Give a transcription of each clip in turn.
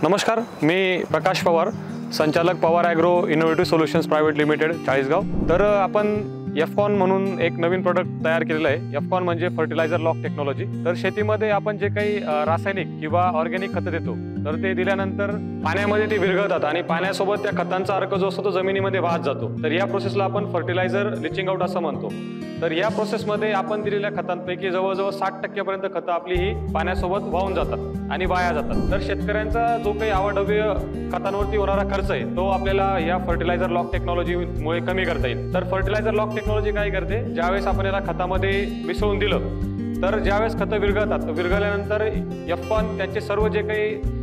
नमस्कार, मी प्रकाश पवार, संचालक Pawar agro innovative solutions private limited, Chalisgaon. तर आपण एफकॉन म्हणून एक नवीन प्रोडक्ट तयार केलेलं आहे। एफकॉन म्हणजे फर्टिलायझर लॉक टेक्नॉलॉजी। तर शेतीमध्ये आपण जे काही रासायनिक किंवा ऑर्गॅनिक खतं देतो, तर ते दिल्यानंतर पाण्यामध्ये ते विरघळतात आणि पाण्यासोबत त्या खतांचा अर्क जो असतो तो जमिनीमध्ये वाहत जातो। तर या प्रोसेसला आपण फर्टिलायझर लिचिंग आउट असं म्हणतो। तर या प्रोसेसमध्ये आपण दिलेल्या खतांपैकी जवळजवळ 60% पर्यंत खतं आपली ही पाण्यासोबत वाहून जातात आणि वाया जातात। तर शेतकऱ्यांचा जो काही अवाढव्य खतांवरती होणारा खर्च आहे तो आपल्याला या फर्टिलायझर लॉक टेक्नॉलॉजीमुळे कमी करता येईल। तर फर्टिलायझर लॉक टेक्नॉलॉजी काय करते, ज्यावेळेस आपण याला खतामध्ये मिसळून दिलं तर ज्यावेळेस खतं विरघळतात, विरघळल्यानंतर एफकॉन त्यांचे सर्व जे काही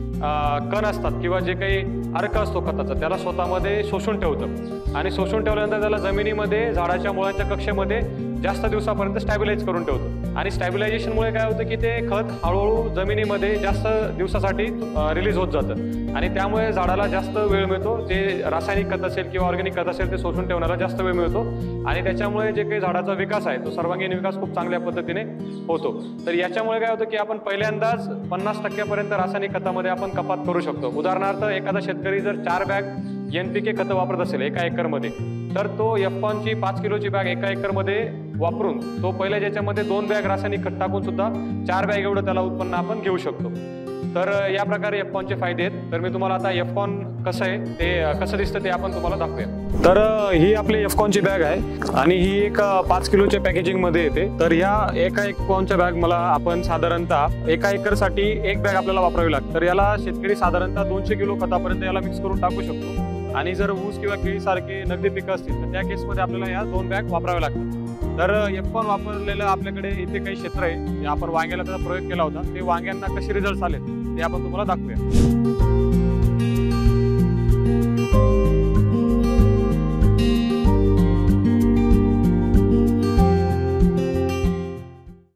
कण असतात किंवा जे काही अर्क असतो खताचा त्याला स्वतःमध्ये शोषून ठेवतं आणि शोषून ठेवल्यानंतर त्याला जमिनीमध्ये झाडाच्या मुळाच्या कक्षेमध्ये जास्त दिवसापर्यंत स्टॅबिलाइज करून ठेवतं। आणि स्टॅबिलायझेशनमुळे काय होतं की ते खत हळूहळू जमिनीमध्ये जास्त दिवसासाठी रिलीज होत जातं आणि त्यामुळे झाडाला जास्त वेळ मिळतो। जे रासायनिक खत असेल किंवा ऑर्गॅनिक खत असेल ते शोषून ठेवण्याला जास्त वेळ मिळतो आणि त्याच्यामुळे जे काही झाडाचा विकास आहे तो सर्वांगीण विकास खूप चांगल्या पद्धतीने होतो। तर याच्यामुळे काय होतं की आपण पहिल्यांदाच 50% पर्यंत रासायनिक खतामध्ये आपण कपात करू शकतो। उदाहरणार्थ एखादा शेतकरी जर 4 बॅग NPK खतं वापरत असेल एका एकरमध्ये, तर तो एफकॉनची 5 किलोची बॅग एका एकरमध्ये वापरून तो पहिल्या ज्याच्यामध्ये 2 बॅग रासायनिक खत टाकून सुद्धा 4 बॅग एवढं त्याला उत्पन्न आपण घेऊ शकतो। तर या प्रकारे एफकॉनचे फायदे आहेत। तर मी तुम्हाला आता एफकॉन कसं आहे ते कसं दिसतं ते आपण तुम्हाला दाखवूया। तर ही आपली एफकॉनची बॅग आहे आणि ही एक 5 किलोच्या पॅकेजिंगमध्ये येते। तर या एका एफकॉनच्या बॅग मला आपण साधारणतः एका एकरसाठी एक बॅग आपल्याला वापरावी लागते। तर याला शेतकरी साधारणतः 200 किलो खतापर्यंत याला मिक्स करून टाकू शकतो आणि जर ऊस किंवा केळीसारखे नगदी पिकं असतील तर त्या केसमध्ये आपल्याला या 2 बॅग वापराव्या लागतात। तर एफकॉन वापरलेलं आपल्याकडे इथे काही क्षेत्र आहे, आपण वांग्याला त्याचा प्रयोग केला होता, ते वांग्यांना कसे रिझल्ट आले ते आपण तुम्हाला दाखवूया।